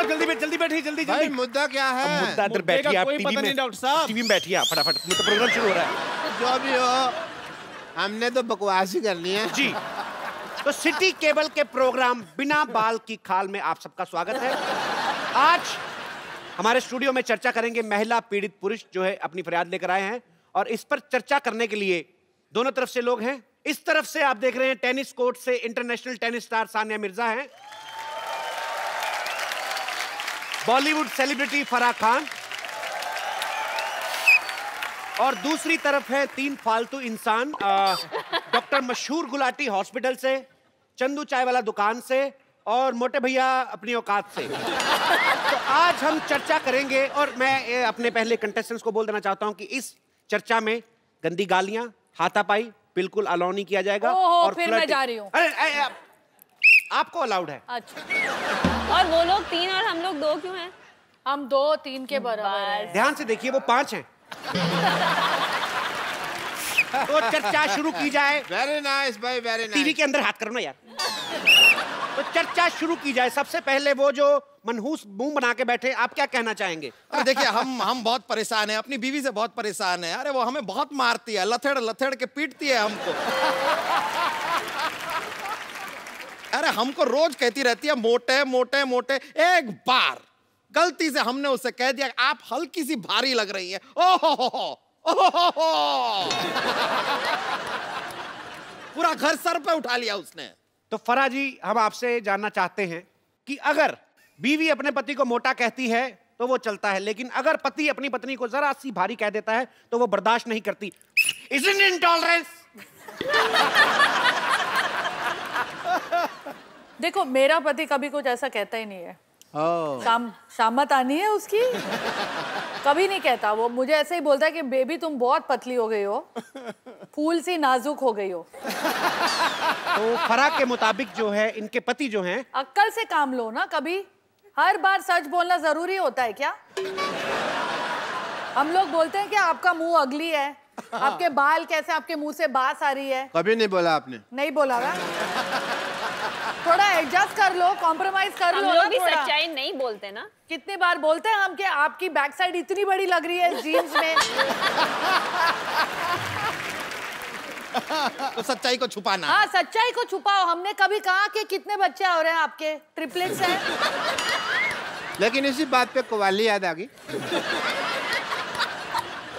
जल्दी बैठिए, जल्दी भाई मुद्दा क्या है? मुद्दा अंदर बैठिए आप, कोई पता नहीं डॉक्टर साहब। टीवी में बैठिए आप फटाफट, मतलब प्रोग्राम शुरू हो रहा है। जो भी हो, हमने तो बकवास ही करनी है जी। तो सिटी केबल के प्रोग्राम बिना बाल की खाल में आप सबका स्वागत है। आज हमारे स्टूडियो में चर्चा करेंगे महिला पीड़ित पुरुष जो है अपनी फरियाद लेकर आए हैं, और इस पर चर्चा करने के लिए दोनों तरफ से लोग हैं। इस तरफ से आप देख रहे हैं टेनिस कोर्ट से international tennis star Sania Mirza हैं, बॉलीवुड सेलिब्रिटी फराह खान, और दूसरी तरफ है तीन फालतू इंसान, डॉक्टर मशहूर गुलाटी हॉस्पिटल से, चंदू चाय वाला दुकान से, और मोटे भैया अपनी औकात से। तो आज हम चर्चा करेंगे, और मैं अपने पहले कंटेस्टेंट्स को बोल देना चाहता हूं कि इस चर्चा में गंदी गालियां, हाथापाई बिल्कुल अलाउ नहीं किया जाएगा। और फिर मैं जा रही हूँ। अरे आपको अलाउड है। अच्छा, और वो लोग 3 और हम लोग 2 क्यों हैं? हम 2-3 के बराबर हैं। ध्यान से देखिए, वो 5 हैं। तो चर्चा शुरू की जाए। वेरी नाइस भाई, वेरी नाइस। टीवी के अंदर हाथ करो ना यार। तो चर्चा शुरू की जाए। सबसे पहले वो जो मनहूस मुंह बना के बैठे, आप क्या कहना चाहेंगे? अरे देखिए, हम बहुत परेशान हैं, अपनी बीवी से बहुत परेशान है। अरे वो हमें बहुत मारती है, लथड़ के पीटती है हमको। अरे हमको रोज कहती रहती है मोटे मोटे मोटे। एक बार गलती से हमने उससे कह दिया आप हल्की सी भारी लग रही है, ओहो पूरा घर सर पे उठा लिया उसने। तो फराह जी, हम आपसे जानना चाहते हैं कि अगर बीवी अपने पति को मोटा कहती है तो वो चलता है, लेकिन अगर पति अपनी पत्नी को जरा सी भारी कह देता है तो वो बर्दाश्त नहीं करती। Isn't it intolerance? देखो, मेरा पति कभी कुछ ऐसा कहता ही नहीं है। शामत आनी है उसकी, कभी नहीं कहता। वो मुझे ऐसे ही बोलता है कि बेबी तुम बहुत पतली हो गई हो, फूल सी नाजुक हो गई हो। तो फराह के मुताबिक जो है इनके पति जो हैं, अक्ल से काम लो ना। कभी हर बार सच बोलना जरूरी होता है क्या? हम लोग बोलते हैं कि आपका मुंह अगली है, आपके बाल कैसे, आपके मुंह से बास आ रही है। कभी नहीं बोला आपने। नहीं बोला ना। थोड़ा एडजस्ट कर लो, कॉम्प्रोमाइज कर लो। हम लोग भी सच्चाई नहीं बोलते ना। कितनी बार बोलते हैं हम कि आपकी बैक साइड इतनी बड़ी लग रही है जीन्स में। तो सच्चाई को छुपाना। हाँ, सच्चाई को छुपाओ। हमने कभी कहा कि कितने बच्चे हो रहे हैं आपके? ट्रिपलेट्स हैं। लेकिन इसी बात पे कव्वाली याद आ गई।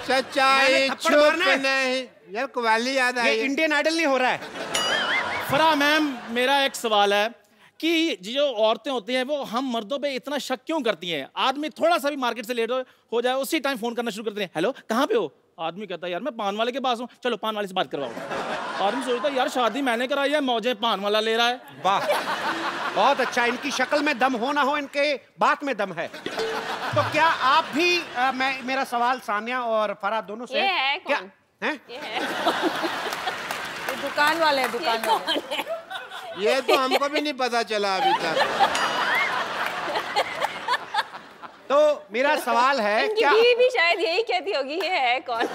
सच्चाई छुप नहीं, यार कव्वाली याद आई। इंडियन आइडल नहीं हो रहा है। फराह मैम, मेरा एक सवाल है कि जो औरतें होती हैं वो हम मर्दों पे इतना शक क्यों करती हैं? आदमी थोड़ा सा भी मार्केट से लेट हो जाए उसी टाइम फोन करना शुरू करते हैं, हेलो कहाँ पे हो? आदमी कहता है यार मैं पान वाले के पास हूँ, चलो पान वाले से बात करवाओ। आदमी सोचता है यार शादी मैंने कराई है, मौजे पान वाला ले रहा है। वाह, बहुत अच्छा। इनकी शक्ल में दम हो ना हो, इनके बात में दम है। तो क्या आप भी मेरा सवाल सानिया और फराह दोनों से ये है क्या कौन? है? ये है दुकान वाले हैं, दुकान वाले। ये तो हमको भी नहीं पता चला अभी तक। तो मेरा सवाल है, इनकी क्या बीवी भी शायद यही कहती होगी ये है कौन?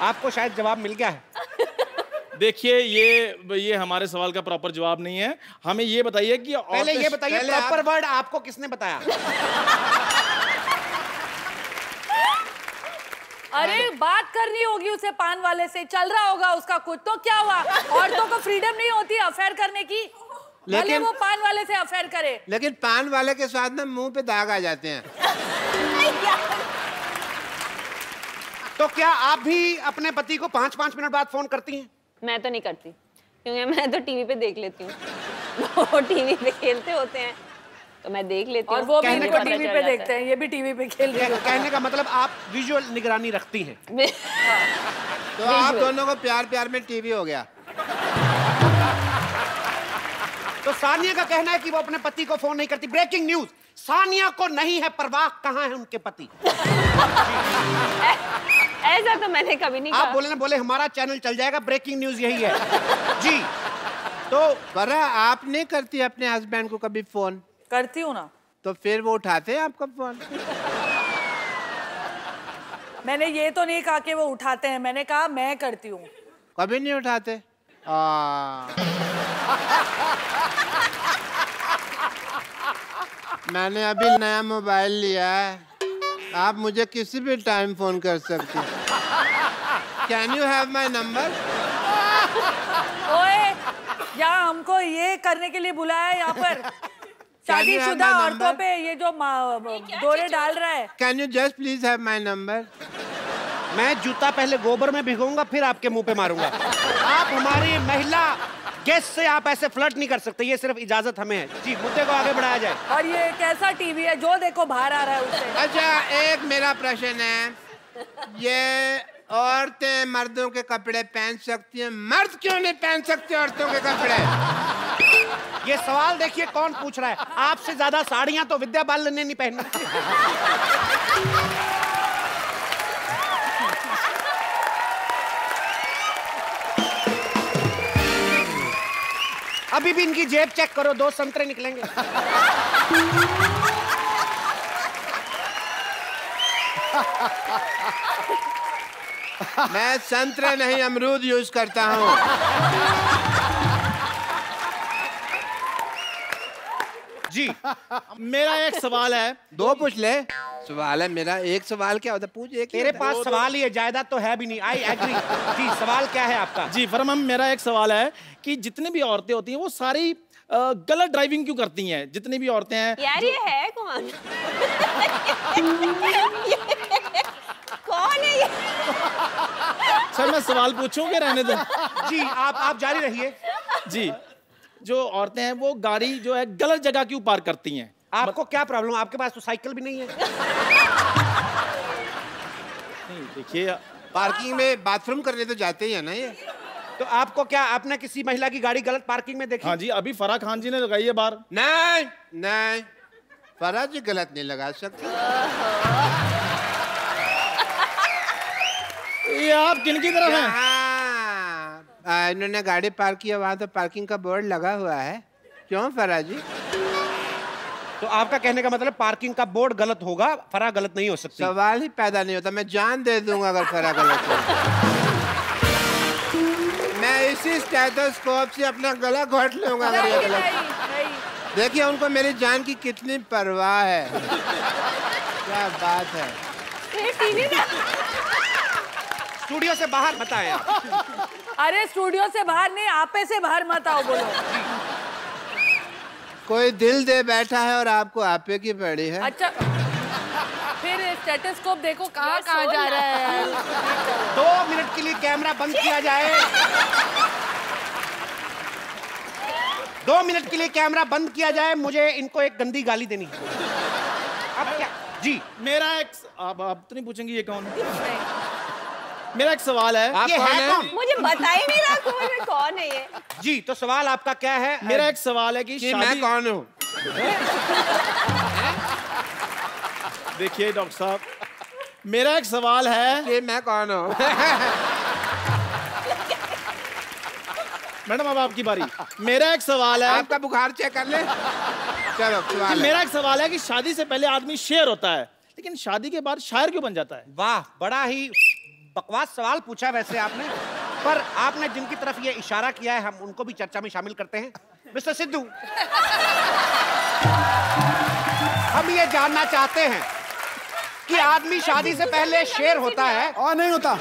आपको शायद जवाब मिल गया है? देखिए, ये हमारे सवाल का प्रॉपर जवाब नहीं है। हमें ये बताइए कि पहले ये बताइए प्रॉपर वर्ड आपको किसने बताया? अरे बात करनी होगी उसे पान वाले से, चल रहा होगा उसका कुछ। तो क्या हुआ? औरतों को फ्रीडम नहीं होती अफेयर करने की? लेकिन वो पान वाले से अफेयर करे। लेकिन पान वाले के साथ ना मुंह पे दाग आ जाते हैं। तो क्या आप भी अपने पति को 5-5 मिनट बाद फोन करती हैं? मैं तो नहीं करती, क्योंकि मैं तो टीवी पे देख लेती हूँ। वो टीवी पे खेलते होते हैं तो मैं देख लेती हूँ। और वो भी इनको टीवी पे देखते हैं, ये भी टीवी पे खेल रहे हैं। कहने का मतलब आप विजुअल निगरानी रखती हैं। तो आप दोनों को प्यार प्यार में टीवी हो गया। तो सानिया का कहना है कि वो अपने पति को फोन नहीं करती। ब्रेकिंग न्यूज, सानिया को नहीं है परवाह कहाँ है उनके पति। ऐसा तो मैंने कभी नहीं कहा। आप बोले ना, बोले हमारा चैनल चल जाएगा, ब्रेकिंग न्यूज यही है जी। तो फराह, आप नहीं करती अपने हस्बैंड को कभी फोन? करती हूँ ना। तो फिर वो उठाते हैं आपका फोन? मैंने ये तो नहीं कहा कि वो उठाते हैं, मैंने कहा मैं करती हूँ। कभी नहीं उठाते? मैंने अभी नया मोबाइल लिया है, आप मुझे किसी भी टाइम फोन कर सकते हैं। Can you have my number? ओए, यहाँ हमको ये करने के लिए बुलाया है यहाँ पर। शादीशुदा औरतों पे ये जो दौरे डाल रहा है। Can you just please have my number? मैं जूता पहले गोबर में भिगोऊंगा फिर आपके मुंह पे मारूंगा। आप हमारी महिला गेस्ट से आप ऐसे फ्लर्ट नहीं कर सकते, ये सिर्फ इजाजत हमें है। जी, मुद्दे को आगे बढ़ाया जाए। और ये कैसा टीवी है जो देखो बाहर आ रहा है उससे? अच्छा, एक मेरा प्रश्न है, ये औरतें मर्दों के कपड़े पहन सकती हैं, मर्द क्यों नहीं पहन सकते औरतों के कपड़े? ये सवाल देखिए कौन पूछ रहा है। आपसे ज्यादा साड़ियां तो विद्या बालन ने नहीं पहनी। अभी भी इनकी जेब चेक करो, 2 संतरे निकलेंगे। मैं संतरे नहीं अमरूद यूज करता हूँ। जी, मेरा एक सवाल है। 2 पूछ ले। सवाल है मेरा, एक सवाल क्या होता है? पूछ एक। तेरे पास सवाल ही है, जायदाद तो है भी नहीं। I agree. जी, सवाल क्या है आपका? जी फरमान, मेरा एक सवाल है कि जितनी भी औरतें होती हैं वो सारी गलत ड्राइविंग क्यों करती हैं? जितनी भी औरतें हैं। यार ये है कौन? कौन है ये? सर मैं सवाल पूछूं कि रहने दो? जी, आप जारी रहिए। जी, जो औरतें हैं वो गाड़ी जो है गलत जगह क्यों पार्क करती हैं? आपको क्या प्रॉब्लम? आपके पास तो साइकिल भी नहीं है। नहीं देखिए, पार्किंग में बाथरूम करने तो जाते ही है ना ये। तो आपको क्या, आपने किसी महिला की गाड़ी गलत पार्किंग में देखी? हाँ जी, अभी फराह खान जी ने लगाई है बार। नहीं नहीं, फराज जी गलत नहीं लगा सकते। ये आप किनकी तरफ हैं? हाँ, इन्होंने गाड़ी पार्क किया, वहाँ तो पार्किंग का बोर्ड लगा हुआ है। क्यों फराज जी? तो आपका कहने का मतलब पार्किंग का बोर्ड गलत होगा, फराह गलत नहीं हो सकती। सवाल ही पैदा नहीं होता। मैं जान दे दूंगा अगर फराह गलत हो। मैं इसी स्टेथोस्कोप से अपना गला घोट लूंगा अगर ये गलत। नहीं। देखिए उनको मेरी जान की कितनी परवाह है। क्या बात है। स्टूडियो से बाहर बताएं आप। अरे स्टूडियो से बाहर नहीं, आपे से बाहर मत आओ। बोलो। कोई दिल दे बैठा है और आपको आपे की पड़ी है। अच्छा, फिर स्टेथोस्कोप देखो कहाँ कहाँ जा रहा है। 2 मिनट के लिए कैमरा बंद किया जाए। 2 मिनट के लिए कैमरा बंद किया जाए। मुझे इनको एक गंदी गाली देनी है। अब क्या? जी, मेरा एक, आप तो नहीं पूछेंगे ये कौन है? मेरा एक सवाल है। आप ये कौन है है? कौन? मुझे बता ही नहीं रहा कौन है ये। जी, तो सवाल आपका क्या है? मेरा एक सवाल है कि मैं कौन हूँ? देखिए डॉक्टर साहब, मेरा एक सवाल है कि मैं कौन हूँ? मैडम अब आपकी बारी। मेरा एक सवाल है। आपका बुखार चेक कर ले। चलो सवाल है। मेरा एक सवाल है कि शादी से पहले आदमी शेर होता है, लेकिन शादी के बाद शायर क्यों बन जाता है? वाह, बड़ा ही बकवास सवाल पूछा वैसे आपने, पर आपने जिनकी तरफ ये इशारा किया है हम उनको भी चर्चा में शामिल करते हैं। मिस्टर सिद्धू, हम ये जानना चाहते हैं कि आदमी शादी से पहले शेर होता है और नहीं होता?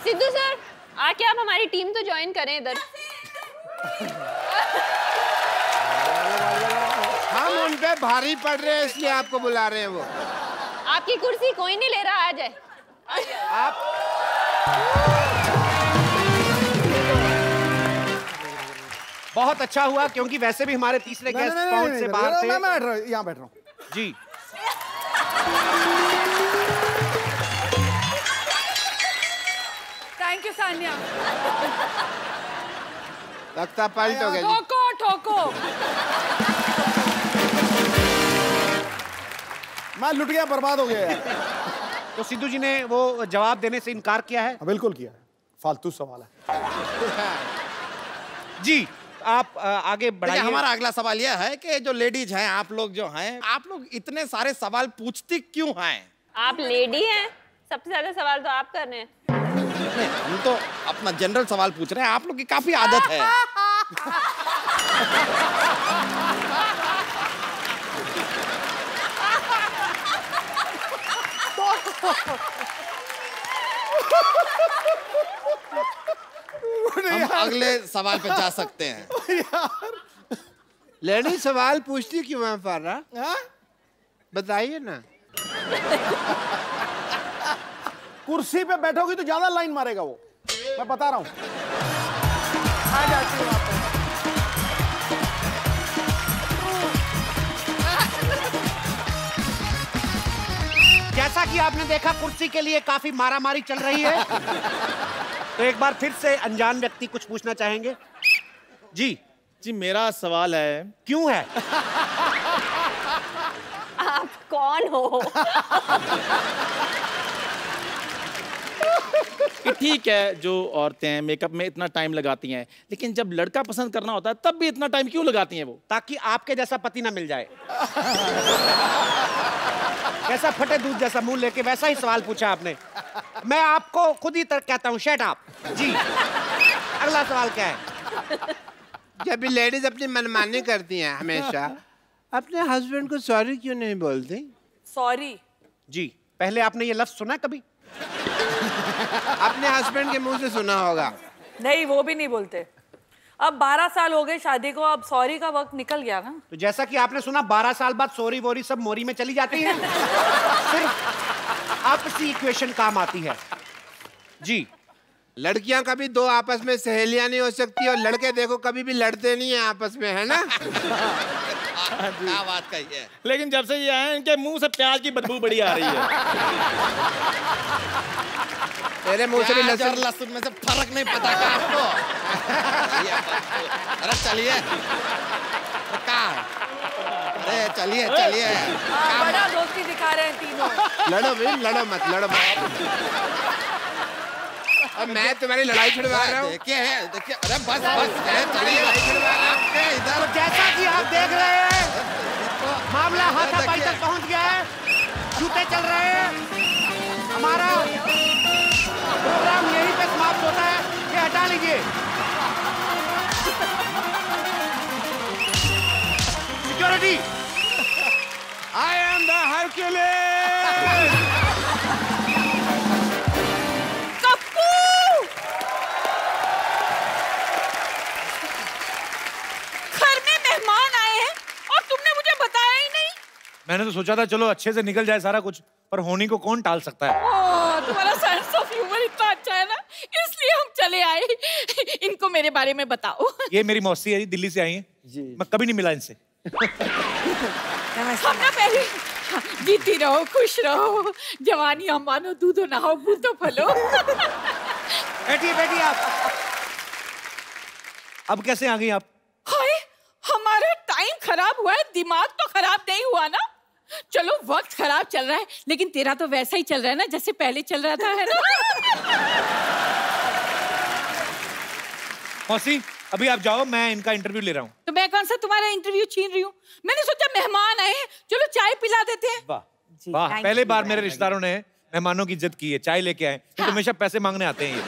सिद्धू सर, आके आप हमारी टीम तो ज्वाइन करें इधर। हम उन पे भारी पड़ रहे हैं इसलिए आपको बुला रहे हैं वो। आपकी कुर्सी कोई नहीं ले रहा, आ जाए। आप। बहुत अच्छा हुआ क्योंकि वैसे भी हमारे तीसरे गेस्ट पहुंच से बाहर थे। मैं यहाँ बैठ रहा हूँ। जी, थैंक यू सान्या। तख्ता पलट हो गया जी। ठोको ठोको। मैं लुट गया, बर्बाद हो गया यार। तो सिद्धू जी ने वो जवाब देने से इनकार किया है। बिल्कुल किया है, फालतू सवाल है। जी, आप आगे बढ़ाइए। हमारा अगला सवाल यह है कि जो लेडीज हैं, आप लोग जो हैं, आप लोग इतने सारे सवाल पूछती क्यों हैं? आप लेडी हैं, सबसे ज्यादा सवाल तो आप कर रहे हैं। हम तो अपना जनरल सवाल पूछ रहे हैं, आप लोग की काफी आदत है। हम अगले सवाल पे जा सकते हैं। लेडी सवाल पूछती क्यों है फारा? बताइए ना। कुर्सी पे बैठोगी तो ज्यादा लाइन मारेगा वो, मैं बता रहा हूं। आ जाती हूँ वहां पे। जैसा कि आपने देखा कुर्सी के लिए काफी मारामारी चल रही है, तो एक बार फिर से अनजान व्यक्ति कुछ पूछना चाहेंगे? जी जी, मेरा सवाल है, क्यों है? आप कौन हो? कि ठीक है, जो औरतें मेकअप में इतना टाइम लगाती हैं, लेकिन जब लड़का पसंद करना होता है तब भी इतना टाइम क्यों लगाती हैं वो? ताकि आपके जैसा पति ना मिल जाए। कैसा फटे दूध जैसा मुंह लेके वैसा ही सवाल पूछा आपने। मैं आपको खुद ही तक कहता हूँ, शट अप। जी, अगला सवाल क्या है? जब भी लेडीज अपनी मनमानी करती हैं हमेशा, अपने हस्बैंड को सॉरी क्यों नहीं बोलती? सॉरी? जी, पहले आपने ये लफ्ज सुना कभी? अपने हस्बैंड के मुंह से सुना होगा। नहीं, वो भी नहीं बोलते। अब 12 साल हो गए शादी को, अब सॉरी का वक्त निकल गया ना। तो जैसा कि आपने सुना, 12 साल बाद सॉरी वोरी सब मोरी में चली जाती है। सिर्फ आपसी इक्वेशन काम आती है। जी, लड़कियां कभी दो आपस में सहेलियां नहीं हो सकती, और लड़के देखो कभी भी लड़ते नहीं है आपस में, है ना? क्या बात कही है। लेकिन जब से ये आए, इनके मुंह से प्याज की बदबू बड़ी आ रही है। तेरे मुंह से भी प्याज और लहसुन लहसुन में से फर्क नहीं पता क्या आपको? अरे चलिए, अरे चलिए चलिए। बड़ा दोस्ती दिखा रहे हैं तीनों। लड़ो भाई, लड़ो मत, लड़ो मत। अब मैं तुम्हारी लड़ाई छुड़वा रहा हूँ। देखिए, अरे बस चलिए, आपके इधर। तो जैसा कि आप देख रहे हैं, मामला हाथापाई तक पहुंच गया है। जूते चल रहे हैं। हमारा प्रोग्राम यहीं पे समाप्त होता है। ये हटा लीजिए। Security, I am the Hercules! मैंने तो सोचा था चलो अच्छे से निकल जाए सारा कुछ, पर होनी को कौन टाल सकता है। तुम्हारा सेंस ऑफ ह्यूमर इतना अच्छा है ना, इसलिए हम चले आए। इनको मेरे बारे में बताओ। ये मेरी मौसी है, दिल्ली से आई है जी। मैं कभी नहीं मिला इनसे। हम ना पहले जीती रहो, खुश रहो, जवानी हम मानो दूधो नहाओ बूतो फलो। बैठिए बैठिए आप। अब कैसे आ गई आप? हाय, हमारा टाइम खराब हुआ है, दिमाग तो खराब नहीं हुआ ना। चलो वक्त खराब चल रहा है, लेकिन तेरा तो वैसा ही चल रहा है ना जैसे पहले चल रहा था, है ना? मौसी, अभी आप जाओ, मैं इनका इंटरव्यू ले रहा हूँ। तो मैं कौन सा तुम्हारा इंटरव्यू छीन रही हूँ? मैंने सोचा मेहमान आए हैं, चलो चाय पिला देते हैं। वाह वाह, पहले बार मेरे रिश्तेदारों ने मेहमानों की इज्जत की है, चाय लेके आए। तो हमेशा पैसे मांगने आते हैं ये।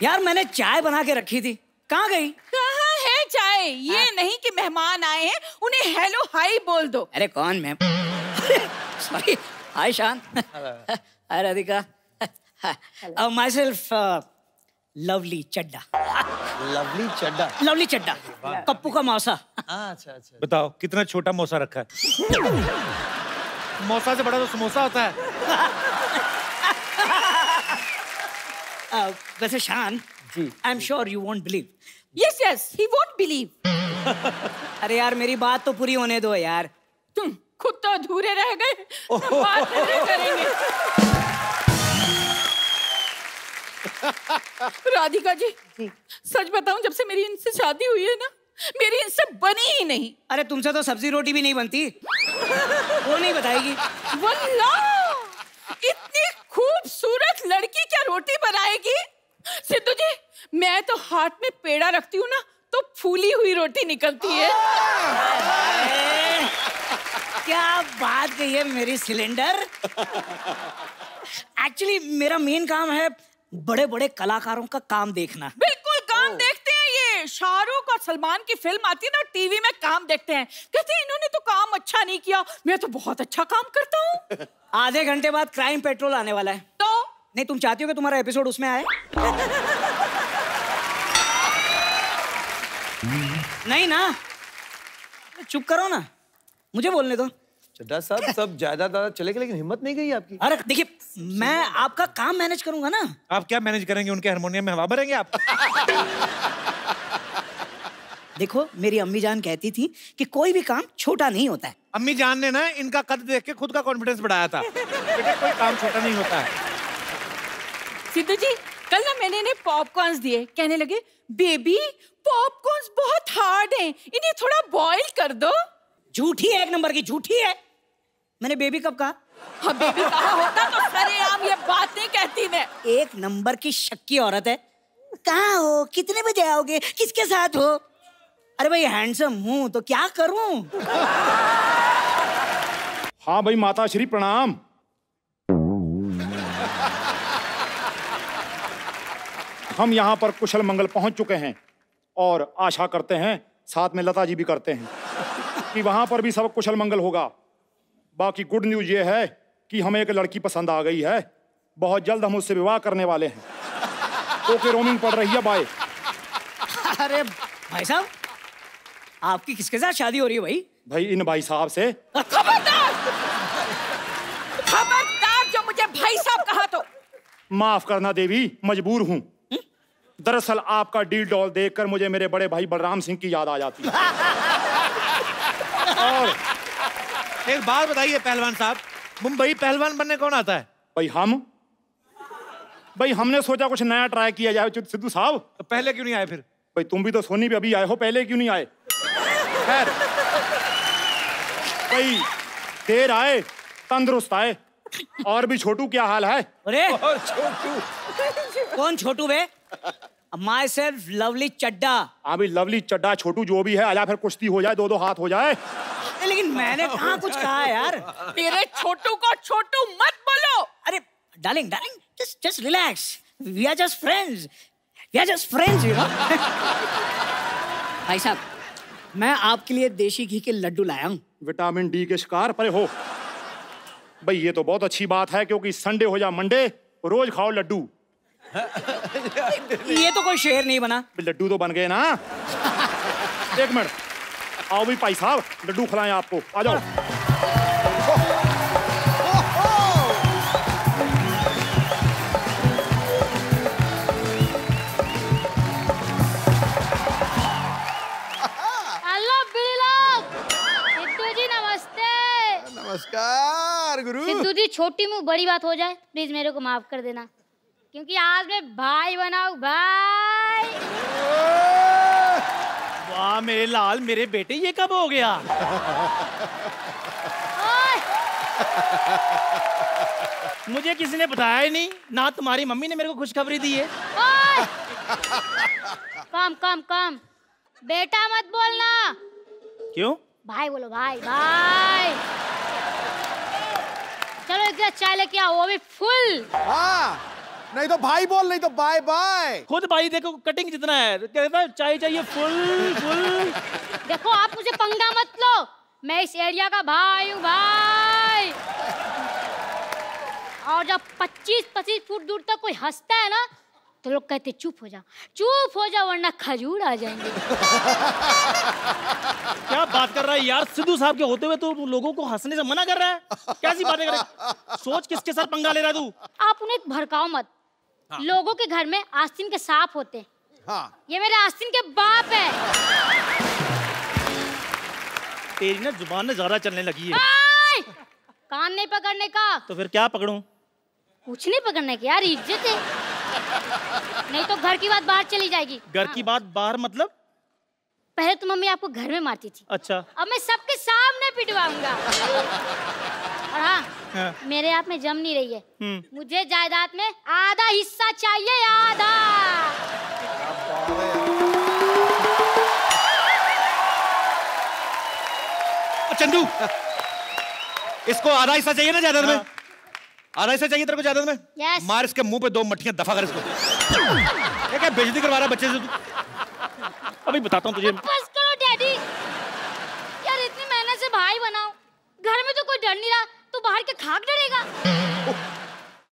यार मैंने चाय बना के रखी थी, कहाँ गई? कहाँ है चाय? ये नहीं कि मेहमान आए हैं, उन्हें हेलो हाय बोल दो। अरे कौन ma'am? Sorry, hi Shaan. Hi Radhika. Myself Lovely Chadha. Lovely Chadha. Lovely Chadha, Kappu का मौसा। अच्छा अच्छा। बताओ कितना छोटा मौसा रखा है। मौसा से बड़ा तो समोसा होता है। वैसे Shaan ji, I am sure you won't believe. Yes yes, he won't believe. अरे यार मेरी बात तो पूरी होने दो यार। तुम खुद तो अधूरे रह गए, बात नहीं करेंगे। राधिका जी, सच बताऊं, जब से मेरी इनसे शादी हुई है ना, मेरी इनसे बनी ही नहीं। अरे तुमसे तो सब्जी रोटी भी नहीं बनती। वो नहीं बताएगी। वल्लाह, इतनी खूबसूरत लड़की क्या रोटी बनाएगी? सिद्धू जी, मैं तो हाथ में पेड़ा रखती हूँ ना, तो फूली हुई रोटी निकलती है। क्या बात कही है मेरी सिलेंडर। एक्चुअली मेरा मेन काम है बड़े बड़े कलाकारों का काम देखना। बिल्कुल काम देखते हैं ये। ये शाहरुख और सलमान की फिल्म आती है ना, टीवी में काम देखते हैं, कहते हैं इन्होंने तो काम अच्छा नहीं किया, मैं तो बहुत अच्छा काम करता हूँ। आधे घंटे बाद क्राइम पेट्रोल आने वाला है। तो नहीं, तुम चाहती हो कि तुम्हारा एपिसोड उसमें आए? नहीं ना, चुप करो ना, मुझे बोलने दो। चड्ढा साहब सब ज्यादा चलेगा, लेकिन हिम्मत नहीं गई आपकी। अरे देखिए, मैं आपका काम मैनेज करूंगा ना। आप क्या मैनेज करेंगे? उनके हारमोनियम में हवा भरेंगे आप? देखो, मेरी अम्मी जान कहती थी कि कोई भी काम छोटा नहीं होता है। अम्मी जान ने ना इनका कद देख के खुद का कॉन्फिडेंस बढ़ाया था। बेटा, कोई काम छोटा नहीं होता है। सिद्धू जी, कल ना मैंने इन्हें पॉपकॉर्न्स दिए, कहने लगे बेबी पॉपकॉर्न्स बहुत हार्ड हैं, इन्हें थोड़ा बॉईल कर दो। झूठी है, एक नंबर की झूठी है। मैंने बेबी कब कहा? हाँ, बेबी कहा होता तो सरेआम ये बात नहीं कहती मैं। एक नंबर की शक्की औरत है। कहाँ हो, कितने बजे आओगे, किसके साथ हो? अरे भाई, हैंडसम हूँ तो क्या करूँ? हाँ भाई, माता श्री प्रणाम। हम यहाँ पर कुशल मंगल पहुंच चुके हैं और आशा करते हैं, साथ में लता जी भी करते हैं, कि वहां पर भी सब कुशल मंगल होगा। बाकी गुड न्यूज ये है कि हमें एक लड़की पसंद आ गई है। बहुत जल्द हम उससे विवाह करने वाले हैं। ओके, रोमिंग पड़ रही है, बाय। अरे भाई साहब, आपकी किसके साथ शादी हो रही है भाई? भाई, इन भाई साहब से। खबरदार! खबरदार, जो मुझे भाई साहब कहा तो। माफ करना देवी, मजबूर हूँ। दरअसल आपका डील डॉल देखकर मुझे मेरे बड़े भाई बलराम सिंह की याद आ जाती है। और एक बात बताइए पहलवान साहब, मुंबई पहलवान बनने कौन आता है? भाई हमने सोचा कुछ नया ट्राई किया जाए सिद्धू साहब। तो पहले क्यों नहीं आए फिर? भाई तुम भी तो सोनी पे अभी आए हो, पहले क्यों नहीं आए? खैर, भाई देर आए तंदुरुस्त आए। और भी छोटू, क्या हाल है? अरे और छोटू कौन छोटू बे? माई सेल्फ लवली चड्डा। अभी लवली चड्डा छोटू जो भी है, आजा फिर कुश्ती हो जाए, 2-2 हाथ हो जाए। लेकिन मैंने कहाँ कुछ कहा यार। मेरे छोटू को छोटू मत बोलो। अरे darling, just relax. We are just friends. You know. भाई साहब, मैं आपके लिए देशी घी के लड्डू लाया हूँ। विटामिन डी के शिकार परे हो। भाई ये तो बहुत अच्छी बात है, क्योंकि संडे हो या मंडे रोज खाओ लड्डू। ये तो कोई शेर नहीं बना। लड्डू तो बन गए ना। एक मिनट, आओ भी भाई साहब, लड्डू खिलाएं आपको, आ जाओ। नमस्कार गुरु। सिद्धू जी, छोटी मुंह बड़ी बात हो जाए, प्लीज मेरे को माफ कर देना, क्योंकि आज मैं भाई बनाऊं भाई। वाह मेरे लाल, मेरे बेटे, ये कब हो गया? मुझे किसी ने बताया ही नहीं, ना तुम्हारी मम्मी ने मेरे को खुशखबरी दी है। कम बेटा मत बोलना। क्यों? भाई बोलो, भाई। चलो एक गिलास चाय लेके आओ, वो भी फुल। हाँ, नहीं तो भाई बोल, नहीं तो बाय बाय। खुद भाई देखो कटिंग जितना है, कहता है चाय चाहिए फुल। देखो, आप मुझे पंगा मत लो, मैं इस एरिया का भाई हूँ भाई। और जब 25-25 फुट दूर तक कोई हंसता है ना, तो लोग कहते चुप हो जा वरना खजूर आ जाएंगे। क्या बात कर रहा है यार? सिद्धू साहब के होते हुए तो लोगों को हंसने से मना कर रहा है? कैसी बातें कर रहा है? सोच किसके साथ पंगा ले रहा है तू? आप उन्हें भड़काओ मत। हाँ। लोगों के घर में आस्तीन के सांप होते हैं। हाँ। ये मेरे आस्तीन के बाप है। तेरी ना जुबान में ज्यादा चलने लगी है। कान नहीं पकड़ने का। तो फिर क्या पकड़ूं? कुछ नहीं पकड़ने की यार, इज्जत है। नहीं तो घर की बात बाहर चली जाएगी। घर की बात बाहर मतलब? पहले तो मम्मी आपको घर में मारती थी। अच्छा। अब मैं सबके सामने पिटवाऊंगा। और हाँ, मेरे आप में जम नहीं रही है। मुझे जायदाद में आधा हिस्सा चाहिए, आधा। चंदू, इसको आधा हिस्सा चाहिए ना जायदाद में? आधा हिस्सा चाहिए तेरे को जायदाद में? yes. मार इसके मुंह पे 2 मट्ठियां, दफा कर इसको। क्या बेइज्जती करवा रहा बच्चे से तू? अभी बताता हूँ तुझे। बस करो डैडी, यार इतनी मेहनत से भाई बनाओ, घर में तो कोई डर नहीं रहा, तो बाहर के खाक डरेगा।